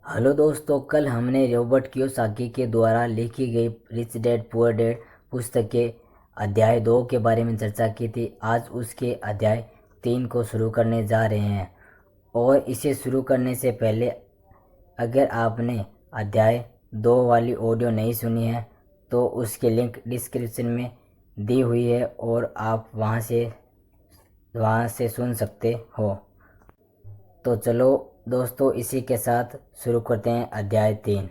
Hello दोस्तों, कल हमने रॉबर्ट कियोसाकी के द्वारा लिखी गई रिच डैड पुअर डैड पुस्तक के अध्याय 2 के बारे में चर्चा की थी। आज उसके अध्याय 3 को शुरू करने जा रहे हैं। और इसे शुरू करने से पहले अगर आपने अध्याय 2 वाली ऑडियो नहीं सुनी है तो उसकी लिंक डिस्क्रिप्शन में दी हुई है और आप वहाँ से सुन सकते हो। तो चलो दोस्तों, इसी के साथ शुरू करते हैं अध्याय 3।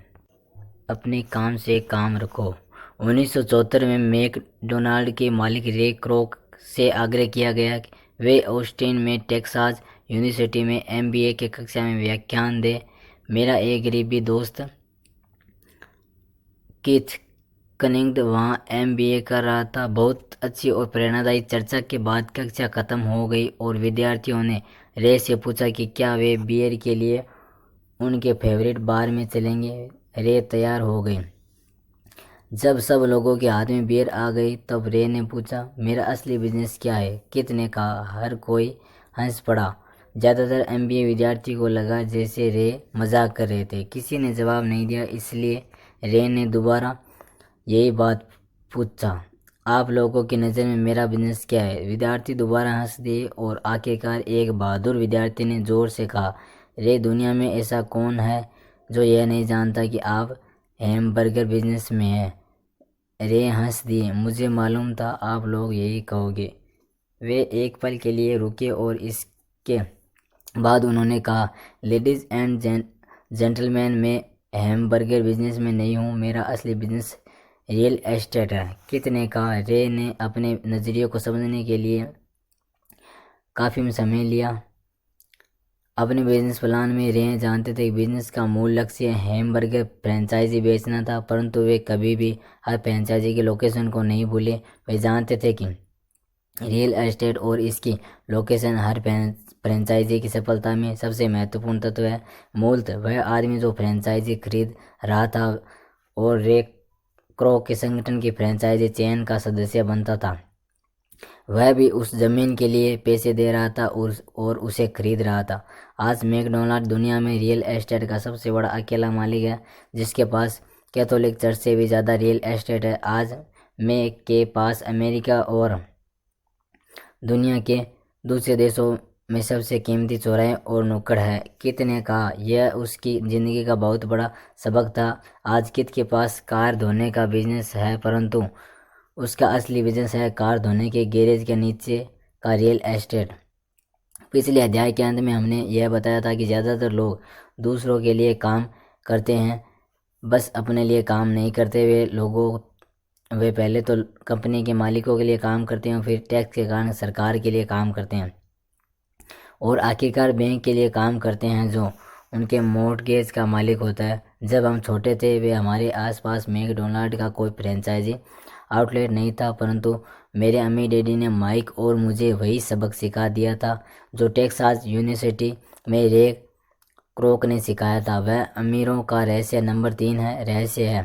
अपने काम से काम रखो। 1974 में मैकडोनाल्ड के मालिक रे क्रोक से आग्रह किया गया कि वे ऑस्टिन में टेक्सास यूनिवर्सिटी में एमबीए के कक्षा में व्याख्यान दें। मेरा एक गरीबी दोस्त कीथ कनिंग वहाँ एमबीए कर रहा था। बहुत अच्छी और प्रेरणादायी चर्चा के बाद कक्षा खत्म हो गई और विद्यार्थियों ने रे से पूछा कि क्या वे बियर के लिए उनके फेवरेट बार में चलेंगे। रे तैयार हो गए। जब सब लोगों के हाथ में बियर आ गई तब रे ने पूछा, मेरा असली बिजनेस क्या है? कित ने कहा। हर कोई हंस पड़ा। ज़्यादातर एमबीए विद्यार्थी को लगा जैसे रे मजाक कर रहे थे। किसी ने जवाब नहीं दिया, इसलिए रे ने दोबारा यही बात पूछा, आप लोगों की नज़र में मेरा बिजनेस क्या है? विद्यार्थी दोबारा हंस दिए और आखिरकार एक बहादुर विद्यार्थी ने जोर से कहा, रे, दुनिया में ऐसा कौन है जो यह नहीं जानता कि आप हैमबर्गर बिजनेस में हैं? रे हंस दिए। मुझे मालूम था आप लोग यही कहोगे। वे एक पल के लिए रुके और इसके बाद उन्होंने कहा, लेडीज एंड जेंटलमैन, मैं हैमबर्गर बिजनेस में नहीं हूँ। मेरा असली बिजनेस रियल एस्टेट है। कितने कहा। रे ने अपने नज़रिए को समझने के लिए काफ़ी समय लिया। अपने बिजनेस प्लान में रे जानते थे कि बिजनेस का मूल लक्ष्य हैमबर्गर फ्रेंचाइजी बेचना था, परंतु वे कभी भी हर फ्रेंचाइजी के लोकेशन को नहीं भूले। वे जानते थे कि रियल एस्टेट और इसकी लोकेशन हर फ्रेंचाइजी की सफलता में सबसे महत्वपूर्ण तत्व है। मूलतः वह आदमी जो फ्रेंचाइजी खरीद रहा था और रे क्रो के संगठन की फ्रेंचाइजी चेन का सदस्य बनता था, वह भी उस जमीन के लिए पैसे दे रहा था और उसे खरीद रहा था। आज मैकडोनाल्ड दुनिया में रियल एस्टेट का सबसे बड़ा अकेला मालिक है, जिसके पास कैथोलिक चर्च से भी ज़्यादा रियल एस्टेट है। आज में के पास अमेरिका और दुनिया के दूसरे देशों में सबसे कीमती चौराहे और नुक्कड़ है। कित ने कहा, यह उसकी ज़िंदगी का बहुत बड़ा सबक था। आज कित के पास कार धोने का बिजनेस है, परंतु उसका असली बिजनेस है कार धोने के गैरेज के नीचे का रियल एस्टेट। पिछले अध्याय के अंत में हमने यह बताया था कि ज़्यादातर लोग दूसरों के लिए काम करते हैं, बस अपने लिए काम नहीं करते। वे पहले तो कंपनी के मालिकों के लिए काम करते हैं, फिर टैक्स के कारण सरकार के लिए काम करते हैं और आखिरकार बैंक के लिए काम करते हैं जो उनके मॉर्टगेज का मालिक होता है। जब हम छोटे थे वे हमारे आसपास मैकडोनाल्ड का कोई फ्रेंचाइजी आउटलेट नहीं था, परंतु मेरे अम्मी डैडी ने माइक और मुझे वही सबक सिखा दिया था जो टेक्सास यूनिवर्सिटी में रे क्रोक ने सिखाया था। वह अमीरों का रहस्य नंबर 3 है। रहस्य है,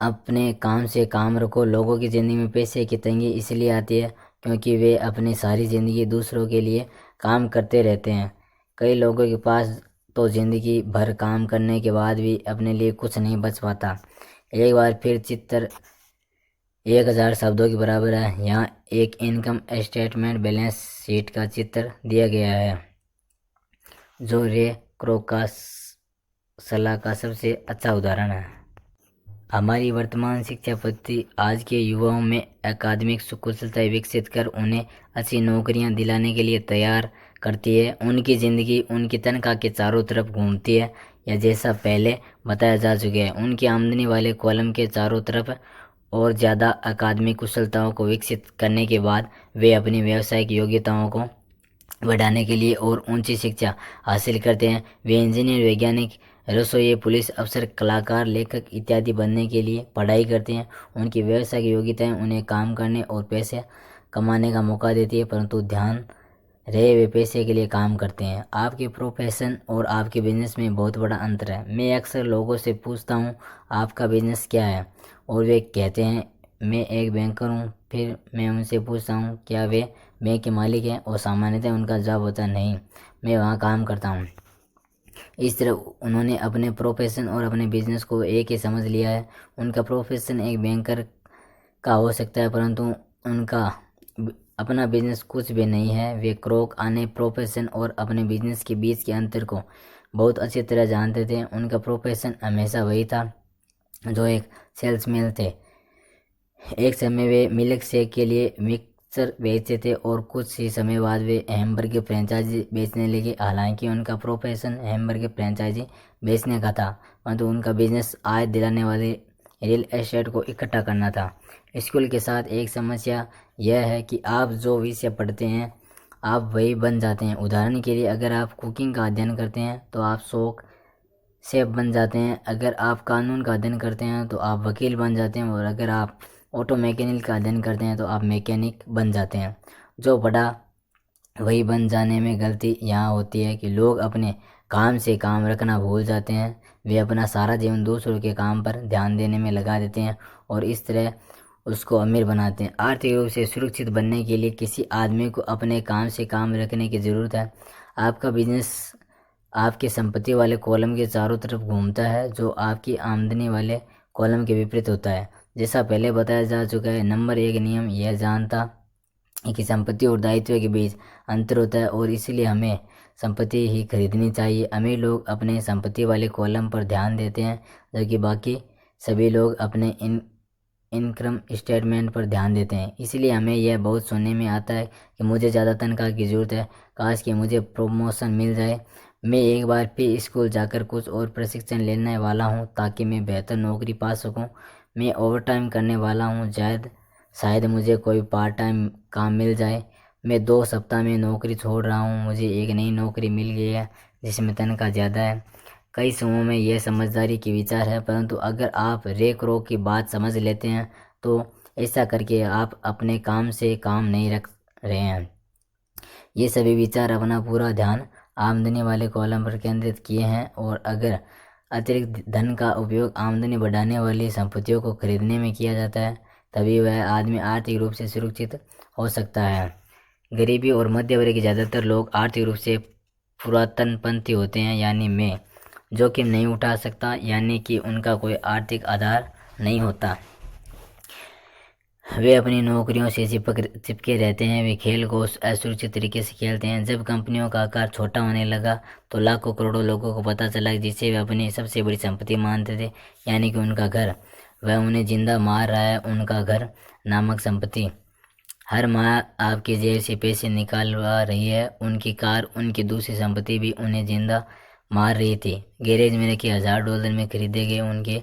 अपने काम से काम रखो। लोगों की ज़िंदगी में पैसे की तंगी इसलिए आती है क्योंकि वे अपनी सारी ज़िंदगी दूसरों के लिए काम करते रहते हैं। कई लोगों के पास तो ज़िंदगी भर काम करने के बाद भी अपने लिए कुछ नहीं बच पाता। एक बार फिर चित्र 1000 शब्दों के बराबर है। यहाँ एक इनकम स्टेटमेंट बैलेंस शीट का चित्र दिया गया है जो रे क्रोक का सलाह का सबसे अच्छा उदाहरण है। हमारी वर्तमान शिक्षा पद्धति आज के युवाओं में अकादमिक कुशलता विकसित कर उन्हें अच्छी नौकरियां दिलाने के लिए तैयार करती है। उनकी ज़िंदगी उनकी तनख्वाह के चारों तरफ घूमती है, या जैसा पहले बताया जा चुका है, उनकी आमदनी वाले कॉलम के चारों तरफ। और ज़्यादा अकादमिक कुशलताओं को विकसित करने के बाद वे अपनी व्यावसायिक योग्यताओं को बढ़ाने के लिए और ऊंची शिक्षा हासिल करते हैं। वे इंजीनियर, वैज्ञानिक, रसोई, पुलिस अफसर, कलाकार, लेखक इत्यादि बनने के लिए पढ़ाई करते हैं। उनकी व्यावसायिक योग्यताएं उन्हें काम करने और पैसे कमाने का मौका देती है, परंतु ध्यान रहे वे पैसे के लिए काम करते हैं। आपके प्रोफेशन और आपके बिजनेस में बहुत बड़ा अंतर है। मैं अक्सर लोगों से पूछता हूँ, आपका बिजनेस क्या है? और वे कहते हैं, मैं एक बैंकर हूँ। फिर मैं उनसे पूछता हूँ, क्या वे बैंक के मालिक हैं? और सामान्यतः उनका जवाब होता है, नहीं, मैं वहाँ काम करता हूँ। इस तरह उन्होंने अपने प्रोफेशन और अपने बिजनेस को एक ही समझ लिया है। उनका प्रोफेशन एक बैंकर का हो सकता है, परंतु उनका अपना बिजनेस कुछ भी नहीं है। वे क्रोक आने प्रोफेशन और अपने बिजनेस के बीच के अंतर को बहुत अच्छी तरह जानते थे। उनका प्रोफेशन हमेशा वही था जो एक सेल्समैन थे। एक समय वे मिल्क शेक के लिए मिक्सर बेचते थे और कुछ ही समय बाद वे हैमबर्गर फ्रेंचाइजी बेचने लगे। हालांकि उनका प्रोफेशन हैमबर्गर फ्रेंचाइजी बेचने का था, परंतु उनका बिजनेस आय दिलाने वाले रियल एस्टेट को इकट्ठा करना था। स्कूल के साथ एक समस्या यह है कि आप जो विषय पढ़ते हैं आप वही बन जाते हैं। उदाहरण के लिए, अगर आप कुकिंग का अध्ययन करते हैं तो आप शौक शेफ बन जाते हैं। अगर आप कानून का अध्ययन करते हैं तो आप वकील बन जाते हैं, और अगर आप ऑटो मैकेनिक का अध्ययन करते हैं तो आप मैकेनिक बन जाते हैं। जो बड़ा वही बन जाने में गलती यहाँ होती है कि लोग अपने काम से काम रखना भूल जाते हैं। वे अपना सारा जीवन दूसरों के काम पर ध्यान देने में लगा देते हैं और इस तरह उसको अमीर बनाते हैं। आर्थिक रूप से सुरक्षित बनने के लिए किसी आदमी को अपने काम से काम रखने की ज़रूरत है। आपका बिजनेस आपके संपत्ति वाले कॉलम के चारों तरफ घूमता है, जो आपकी आमदनी वाले कॉलम के विपरीत होता है। जैसा पहले बताया जा चुका है, नंबर 1 नियम यह जानता है कि संपत्ति और दायित्व के बीच अंतर होता है और इसलिए हमें संपत्ति ही खरीदनी चाहिए। अमीर लोग अपने संपत्ति वाले कॉलम पर ध्यान देते हैं, जबकि बाकी सभी लोग अपने इनकम स्टेटमेंट पर ध्यान देते हैं। इसलिए हमें यह बहुत सुनने में आता है कि मुझे ज़्यादा तनख्वाह की ज़रूरत है, काश कि मुझे प्रमोशन मिल जाए। मैं एक बार फिर स्कूल जाकर कुछ और प्रशिक्षण लेने वाला हूँ ताकि मैं बेहतर नौकरी पा सकूँ। मैं ओवरटाइम करने वाला हूँ, शायद मुझे कोई पार्ट टाइम काम मिल जाए। मैं 2 सप्ताह में नौकरी छोड़ रहा हूँ, मुझे एक नई नौकरी मिल गई है जिसमें तनख्वाह ज़्यादा है। कई समूहों में यह समझदारी की विचार है, परंतु अगर आप रे क्रोक की बात समझ लेते हैं तो ऐसा करके आप अपने काम से काम नहीं रख रहे हैं। ये सभी विचार अपना पूरा ध्यान आमदनी वाले कॉलम पर केंद्रित किए हैं, और अगर अतिरिक्त धन का उपयोग आमदनी बढ़ाने वाली संपत्तियों को खरीदने में किया जाता है, तभी वह आदमी आर्थिक रूप से सुरक्षित हो सकता है। गरीबी और मध्य वर्ग के ज़्यादातर लोग आर्थिक रूप से पुरातनपंथी होते हैं, यानी मैं जोखिम नहीं उठा सकता, यानी कि उनका कोई आर्थिक आधार नहीं होता। वे अपनी नौकरियों से चिपके रहते हैं। वे खेल को असुरक्षित तरीके से खेलते हैं। जब कंपनियों का आकार छोटा होने लगा तो लाखों करोड़ों लोगों को पता चला जिसे वे अपनी सबसे बड़ी संपत्ति मानते थे, यानी कि उनका घर, वह उन्हें जिंदा मार रहा है। उनका घर नामक संपत्ति हर माह आपकी जेब से पैसे निकालवा रही है। उनकी कार, उनकी दूसरी संपत्ति भी उन्हें जिंदा मार रही थी। गैरेज में रखे $1000 में खरीदे गए उनके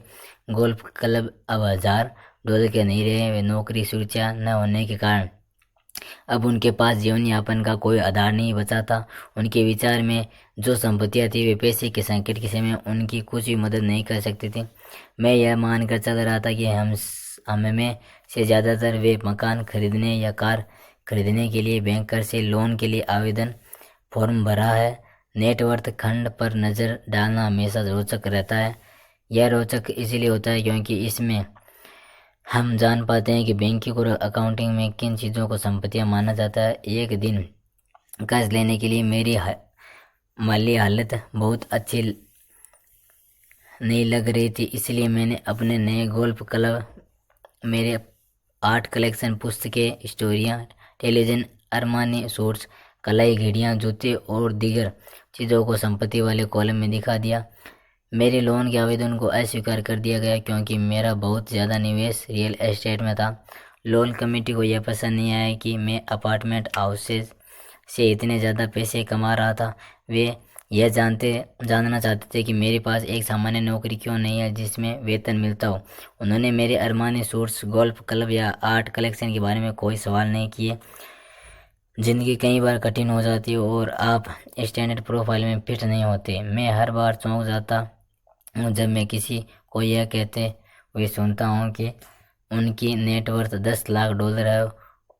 गोल्फ क्लब अब $1000 के नहीं रहे। वे नौकरी सुरक्षा न होने के कारण अब उनके पास जीवन यापन का कोई आधार नहीं बचा था। उनके विचार में जो संपत्तियां थी वे पैसे के संकट के समय उनकी कुछ भी मदद नहीं कर सकती थी। मैं यह मानकर चल रहा था कि हम में से ज़्यादातर वे मकान खरीदने या कार खरीदने के लिए बैंकर से लोन के लिए आवेदन फॉर्म भरा है। नेटवर्थ खंड पर नज़र डालना हमेशा रोचक रहता है। यह रोचक इसलिए होता है क्योंकि इसमें हम जान पाते हैं कि बैंकिंग और अकाउंटिंग में किन चीज़ों को संपत्तियां माना जाता है। एक दिन कर्ज लेने के लिए मेरी माली हालत बहुत अच्छी नहीं लग रही थी, इसलिए मैंने अपने नए गोल्फ क्लब, मेरे आर्ट कलेक्शन, पुस्तकें, स्टोरियाँ, टेलीविज़न, अरमानी सूट्स, कलाई घड़ियाँ, जूते और दीगर चीज़ों को संपत्ति वाले कॉलम में दिखा दिया। मेरे लोन के आवेदन को अस्वीकार कर दिया गया क्योंकि मेरा बहुत ज़्यादा निवेश रियल एस्टेट में था। लोन कमेटी को यह पसंद नहीं आया कि मैं अपार्टमेंट हाउसेज से इतने ज़्यादा पैसे कमा रहा था। वे यह जानना चाहते थे कि मेरे पास एक सामान्य नौकरी क्यों नहीं है जिसमें वेतन मिलता हो। उन्होंने मेरे अरमानी सूट्स, गोल्फ क्लब या आर्ट कलेक्शन के बारे में कोई सवाल नहीं किए। ज़िंदगी कई बार कठिन हो जाती है और आप स्टैंडर्ड प्रोफाइल में फिट नहीं होते। मैं हर बार चौंक जाता हूँ जब मैं किसी को यह कहते हुए सुनता हूँ कि उनकी नेटवर्थ $10 लाख है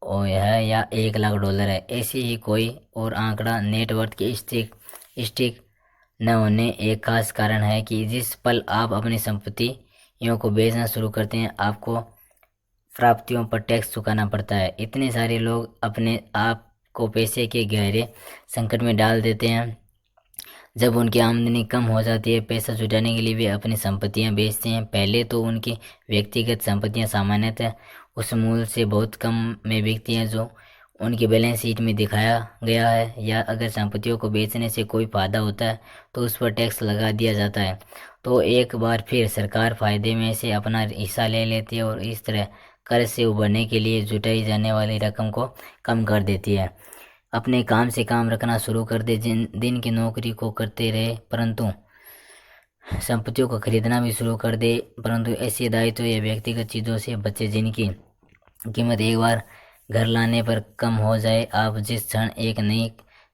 और है या $1 लाख है। ऐसी ही कोई और आंकड़ा नेटवर्थ के स्टिक न होने एक खास कारण है कि जिस पल आप अपनी संपत्तियों को बेचना शुरू करते हैं आपको प्राप्तियों पर टैक्स चुकाना पड़ता है। इतने सारे लोग अपने आप को पैसे के गहरे संकट में डाल देते हैं जब उनकी आमदनी कम हो जाती है, पैसा जुटाने के लिए वे अपनी संपत्तियां बेचते हैं। पहले तो उनकी व्यक्तिगत संपत्तियां सामान्यतः उस मूल्य से बहुत कम में बिकती हैं जो उनकी बैलेंस शीट में दिखाया गया है, या अगर संपत्तियों को बेचने से कोई फायदा होता है तो उस पर टैक्स लगा दिया जाता है। तो एक बार फिर सरकार फायदे में से अपना हिस्सा ले लेती है और इस तरह कर्ज से उबरने के लिए जुटाई जाने वाली रकम को कम कर देती है। अपने काम से काम रखना शुरू कर दे, जिन दिन की नौकरी को करते रहे, परंतु संपत्तियों को खरीदना भी शुरू कर दे, परंतु ऐसे दायित्व या व्यक्तिगत चीज़ों से बचे जिनकी कीमत एक बार घर लाने पर कम हो जाए। आप जिस क्षण एक नई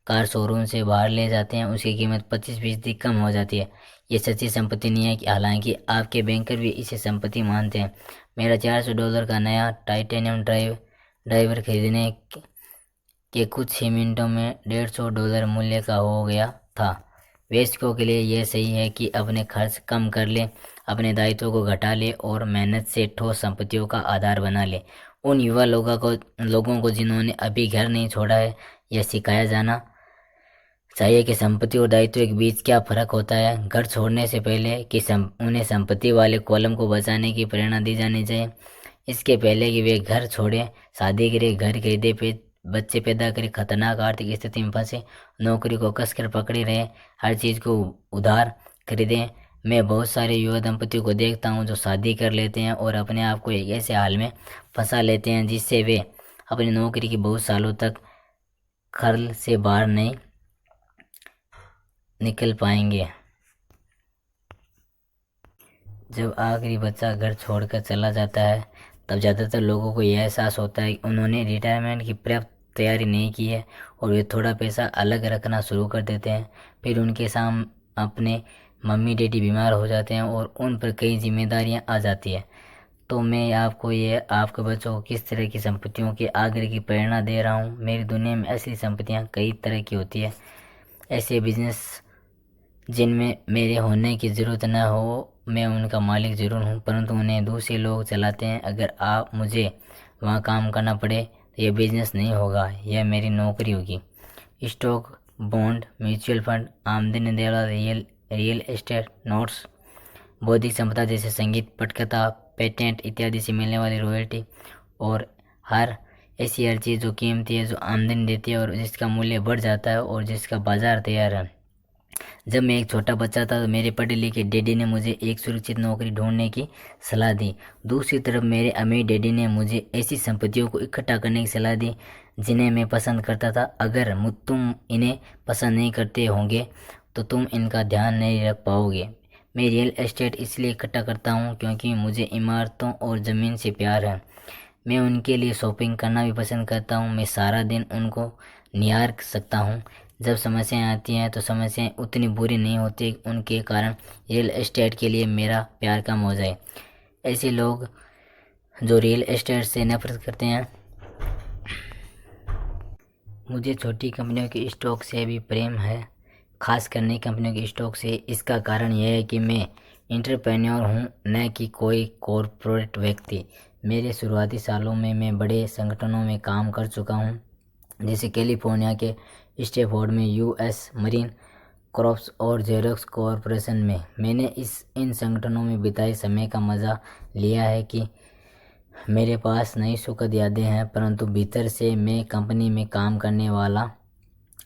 कार शोरूम से बाहर ले जाते हैं उसकी कीमत 25% कम हो जाती है। ये सच्ची संपत्ति नहीं है, कि हालांकि आपके बैंकर भी इसे संपत्ति मानते हैं। मेरा $400 का नया टाइटेनियम ड्राइवर खरीदने के कुछ ही मिनटों में $150 मूल्य का हो गया था। वयस्कों के लिए यह सही है कि अपने खर्च कम कर ले, अपने दायित्वों को घटा ले और मेहनत से ठोस संपत्तियों का आधार बना ले। उन युवा लोगों को जिन्होंने अभी घर नहीं छोड़ा है, यह सिखाया जाना चाहिए कि संपत्ति और दायित्व के बीच क्या फर्क होता है। घर छोड़ने से पहले कि उन्हें संपत्ति वाले कॉलम को बचाने की प्रेरणा दी जानी चाहिए। इसके पहले कि वे घर छोड़ें, शादी करें, घर खरीदे, बच्चे पैदा करें, खतरनाक आर्थिक स्थिति में फंसे, नौकरी को कसकर पकड़े रहें, हर चीज़ को उधार खरीदें। मैं बहुत सारे युवा दंपतियों को देखता हूँ जो शादी कर लेते हैं और अपने आप को एक ऐसे हाल में फंसा लेते हैं जिससे वे अपनी नौकरी की बहुत सालों तक खर्ल से बाहर नहीं निकल पाएंगे। जब आखिरी बच्चा घर छोड़कर चला जाता है तब ज़्यादातर लोगों को यह एहसास होता है कि उन्होंने रिटायरमेंट की पर्याप्त तैयारी नहीं की है और वे थोड़ा पैसा अलग रखना शुरू कर देते हैं। फिर उनके सामने अपने मम्मी डैडी बीमार हो जाते हैं और उन पर कई जिम्मेदारियां आ जाती है। तो मैं आपको ये आपके बच्चों को किस तरह की संपत्तियों के आग्रह की प्रेरणा दे रहा हूँ। मेरी दुनिया में असली संपत्तियाँ कई तरह की होती है। ऐसे बिजनेस जिनमें मेरे होने की ज़रूरत न हो, मैं उनका मालिक ज़रूर हूँ, परंतु उन्हें दूसरे लोग चलाते हैं। अगर आप मुझे वहाँ काम करना पड़े तो यह बिजनेस नहीं होगा, यह मेरी नौकरी होगी। स्टॉक, बॉन्ड, म्यूचुअल फंड, आमदनी देने वाला रियल एस्टेट, नोट्स, बौद्धिक संपदा जैसे संगीत, पटकथा, पेटेंट इत्यादि से मिलने वाली रॉयल्टी, और हर चीज़ जो कीमती है, जो आमदनी देती है और जिसका मूल्य बढ़ जाता है और जिसका बाजार तैयार है। जब मैं एक छोटा बच्चा था तो मेरे पढ़े लिखे डैडी ने मुझे एक सुरक्षित नौकरी ढूंढने की सलाह दी। दूसरी तरफ मेरे अमीर डैडी ने मुझे ऐसी संपत्तियों को इकट्ठा करने की सलाह दी जिन्हें मैं पसंद करता था। अगर तुम इन्हें पसंद नहीं करते होंगे तो तुम इनका ध्यान नहीं रख पाओगे। मैं रियल एस्टेट इसलिए इकट्ठा करता हूँ क्योंकि मुझे इमारतों और ज़मीन से प्यार है। मैं उनके लिए शॉपिंग करना भी पसंद करता हूँ। मैं सारा दिन उनको निहार सकता हूँ। जब समस्याएं आती हैं तो समस्याएं उतनी बुरी नहीं होती, उनके कारण रियल एस्टेट के लिए मेरा प्यार कम हो जाए। ऐसे लोग जो रियल एस्टेट से नफरत करते हैं, मुझे छोटी कंपनियों के स्टॉक से भी प्रेम है, खासकर नई कंपनियों के स्टॉक से। इसका कारण यह है कि मैं एंटरप्रेन्योर हूँ, न कि कोई कॉरपोरेट व्यक्ति। मेरे शुरुआती सालों में मैं बड़े संगठनों में काम कर चुका हूँ, जैसे कैलिफोर्निया के स्टैनफोर्ड में, यूएस मरीन कॉर्प्स और जेरोक्स कॉरपोरेशन में। मैंने इन संगठनों में बिताए समय का मज़ा लिया है कि मेरे पास नई सुखद यादें हैं, परंतु भीतर से मैं कंपनी में काम करने वाला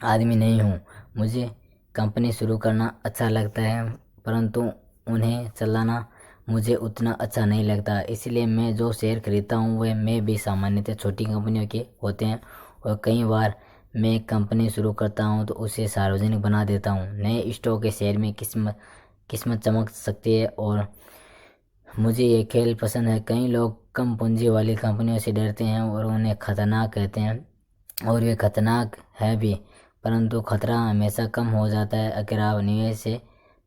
आदमी नहीं हूँ। मुझे कंपनी शुरू करना अच्छा लगता है, परंतु उन्हें चलाना मुझे उतना अच्छा नहीं लगता। इसलिए मैं जो शेयर खरीदता हूँ वह मैं भी सामान्यतः छोटी कंपनियों के होते हैं, और कई बार मैं एक कंपनी शुरू करता हूँ तो उसे सार्वजनिक बना देता हूँ। नए स्टॉक के शेयर में किस्मत चमक सकती है और मुझे ये खेल पसंद है। कई लोग कम पूंजी वाली कंपनियों से डरते हैं और उन्हें खतरनाक कहते हैं, और वे खतरनाक है भी, परंतु खतरा हमेशा कम हो जाता है अगर आप निवेश से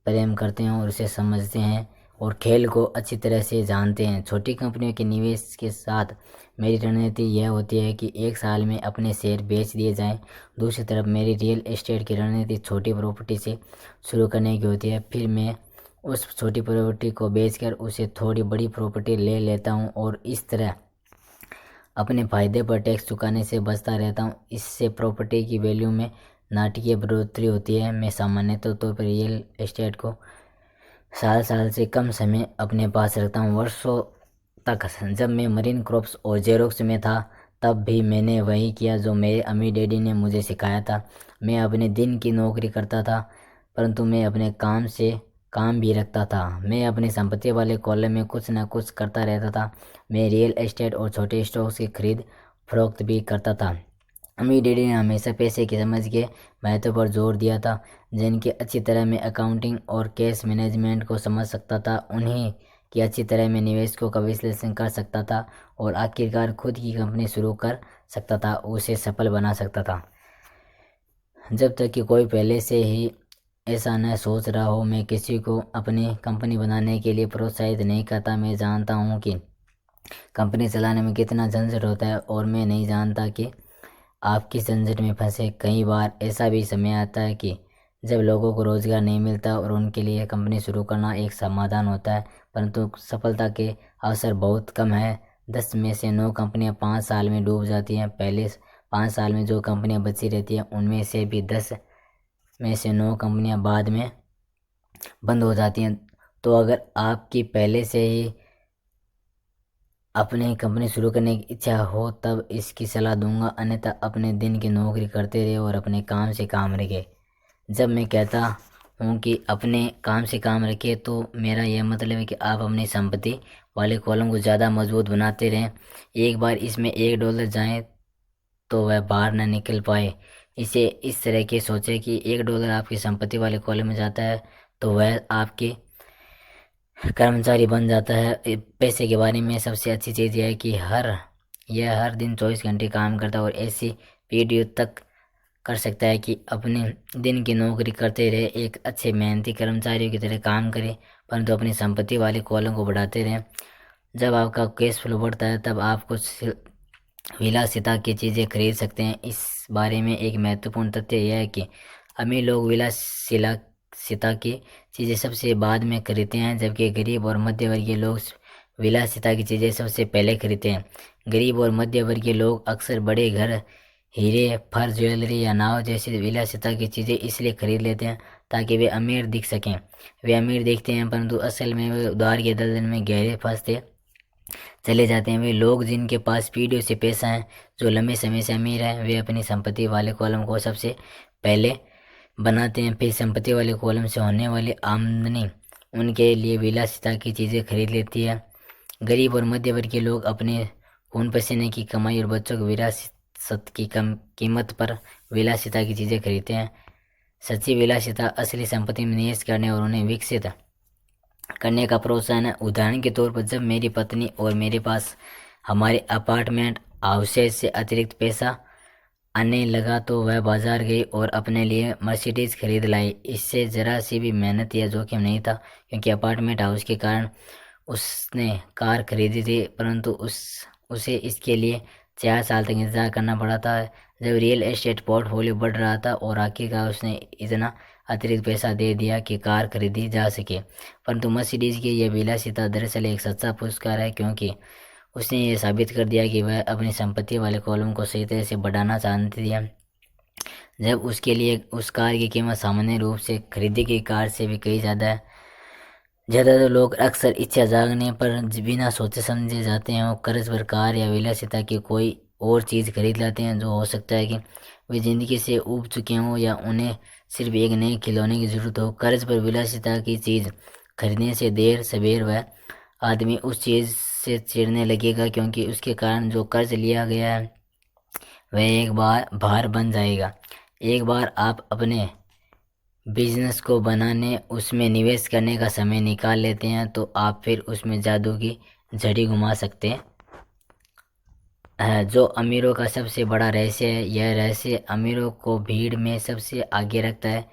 प्रेम करते हैं और उसे समझते हैं और खेल को अच्छी तरह से जानते हैं। छोटी कंपनियों के निवेश के साथ मेरी रणनीति यह होती है कि एक साल में अपने शेयर बेच दिए जाएं। दूसरी तरफ मेरी रियल एस्टेट की रणनीति छोटी प्रॉपर्टी से शुरू करने की होती है। फिर मैं उस छोटी प्रॉपर्टी को बेचकर उसे थोड़ी बड़ी प्रॉपर्टी ले लेता हूं और इस तरह अपने फ़ायदे पर टैक्स चुकाने से बचता रहता हूं। इससे प्रॉपर्टी की वैल्यू में नाटकीय बढ़ोतरी होती है। मैं सामान्यतः तौर पर रियल एस्टेट को साल साल से कम समय अपने पास रखता हूँ, वर्षों तक। जब मैं मरीन क्रॉप्स और जेरोक्स में था तब भी मैंने वही किया जो मेरे अम्मी डैडी ने मुझे सिखाया था। मैं अपने दिन की नौकरी करता था, परंतु मैं अपने काम से काम भी रखता था। मैं अपनी संपत्ति वाले कॉलम में कुछ न कुछ करता रहता था। मैं रियल एस्टेट और छोटे स्टॉक्स की खरीद फरोख्त भी करता था। अम्मी डैडी ने हमेशा पैसे की समझ के महत्व पर जोर दिया था, जिनकी अच्छी तरह मैं अकाउंटिंग और कैश मैनेजमेंट को समझ सकता था। उन्हीं की अच्छी तरह मैं निवेशकों का विश्लेषण कर सकता था और आखिरकार खुद की कंपनी शुरू कर सकता था, उसे सफल बना सकता था। जब तक कि कोई पहले से ही ऐसा न सोच रहा हो, मैं किसी को अपनी कंपनी बनाने के लिए प्रोत्साहित नहीं करता। मैं जानता हूँ कि कंपनी चलाने में कितना झंझट होता है और मैं नहीं जानता कि आप किस झंझट में फंसे। कई बार ऐसा भी समय आता है कि जब लोगों को रोजगार नहीं मिलता और उनके लिए कंपनी शुरू करना एक समाधान होता है, परंतु सफलता के अवसर बहुत कम है। 10 में से 9 कंपनियां 5 साल में डूब जाती हैं। पहले 5 साल में जो कंपनियां बची रहती हैं उनमें से भी 10 में से 9 कंपनियां बाद में बंद हो जाती हैं। तो अगर आपकी पहले से ही अपनी कंपनी शुरू करने की इच्छा हो तब इसकी सलाह दूंगा, अन्यथा अपने दिन की नौकरी करते रहे और अपने काम से काम रखे। जब मैं कहता हूँ कि अपने काम से काम रखे तो मेरा यह मतलब है कि आप अपनी संपत्ति वाले कॉलम को ज़्यादा मजबूत बनाते रहें। एक बार इसमें $1 जाए तो वह बाहर न निकल पाए। इसे इस तरह के सोचें कि $1 आपकी संपत्ति वाले कॉलम में जाता है तो वह आपके कर्मचारी बन जाता है। पैसे के बारे में सबसे अच्छी चीज़ यह है कि यह हर दिन 24 घंटे काम करता है और ऐसी पीढ़ियों तक कर सकता है कि अपने दिन की नौकरी करते रहे, एक अच्छे मेहनती कर्मचारियों की तरह काम करें, परंतु अपनी संपत्ति वाले कॉलम को बढ़ाते रहें। जब आपका कैश फ्लो बढ़ता है तब आप कुछ विलासिता की चीज़ें खरीद सकते हैं। इस बारे में एक महत्वपूर्ण तथ्य यह है कि अमीर लोग विलासिता की चीज़ें सबसे बाद में खरीदते हैं, जबकि गरीब और मध्यवर्गीय लोग विलासिता की चीज़ें सबसे पहले खरीदते हैं। गरीब और मध्यवर्गीय लोग अक्सर बड़े घर, हीरे, फर, ज्वेलरी या नाव जैसी विलासिता की चीज़ें इसलिए खरीद लेते हैं ताकि वे अमीर दिख सकें। वे अमीर दिखते हैं परंतु असल में वे उधार के दलदल में गहरे फंसते चले जाते हैं। वे लोग जिनके पास पीढ़ियों से पैसा है, जो लंबे समय से अमीर हैं, वे अपनी संपत्ति वाले कॉलम को सबसे पहले बनाते हैं। फिर संपत्ति वाले कॉलम से होने वाली आमदनी उनके लिए विलासिता की चीज़ें खरीद लेती है। गरीब और मध्यवर्ग के लोग अपने खून पसीने की कमाई और बच्चों की विरासत की कम कीमत पर विलासिता की चीज़ें खरीदते हैं। सच्ची विलासिता असली संपत्ति में निवेश करने और उन्हें विकसित करने का प्रोत्साहन है। उदाहरण के तौर पर जब मेरी पत्नी और मेरे पास हमारे अपार्टमेंट हाउसेज से अतिरिक्त पैसा आने लगा तो वह बाजार गई और अपने लिए मर्सिडीज खरीद लाई। इससे जरा सी भी मेहनत या जोखिम नहीं था, क्योंकि अपार्टमेंट हाउस के कारण उसने कार खरीदी थी, परंतु उसे इसके लिए 4 साल तक इंतजार करना पड़ा था। जब रियल एस्टेट पोर्टफोलियो बढ़ रहा था और आखिरकार उसने इतना अतिरिक्त पैसा दे दिया कि कार खरीदी जा सके। परंतु मर्सिडीज की यह विलासिता दरअसल एक सच्चा पुरस्कार है, क्योंकि उसने ये साबित कर दिया कि वह अपनी संपत्ति वाले कॉलम को सही तरह से बढ़ाना चाहती है। जब उसके लिए उस कार की कीमत सामान्य रूप से खरीदी गई कार से भी कहीं ज़्यादा है। ज़्यादातर लोग अक्सर इच्छा जागने पर बिना सोचे समझे जाते हैं और कर्ज पर कार या विलासिता की कोई और चीज़ खरीद लाते हैं, जो हो सकता है कि वे ज़िंदगी से ऊब चुके हों या उन्हें सिर्फ एक नए खिलौने की ज़रूरत हो। कर्ज पर विलासिता की चीज़ खरीदने से देर सवेर वह आदमी उस चीज़ से चिढ़ने लगेगा, क्योंकि उसके कारण जो कर्ज लिया गया है वह एक बार भार बन जाएगा। एक बार आप अपने बिजनेस को बनाने, उसमें निवेश करने का समय निकाल लेते हैं तो आप फिर उसमें जादू की झड़ी घुमा सकते हैं। जो अमीरों का सबसे बड़ा रहस्य है, यह रहस्य अमीरों को भीड़ में सबसे आगे रखता है।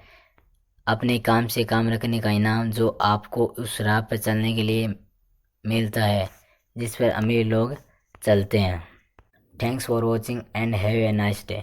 अपने काम से काम रखने का इनाम जो आपको उस राह पर चलने के लिए मिलता है जिस पर अमीर लोग चलते हैं। Thanks for watching and have a nice day.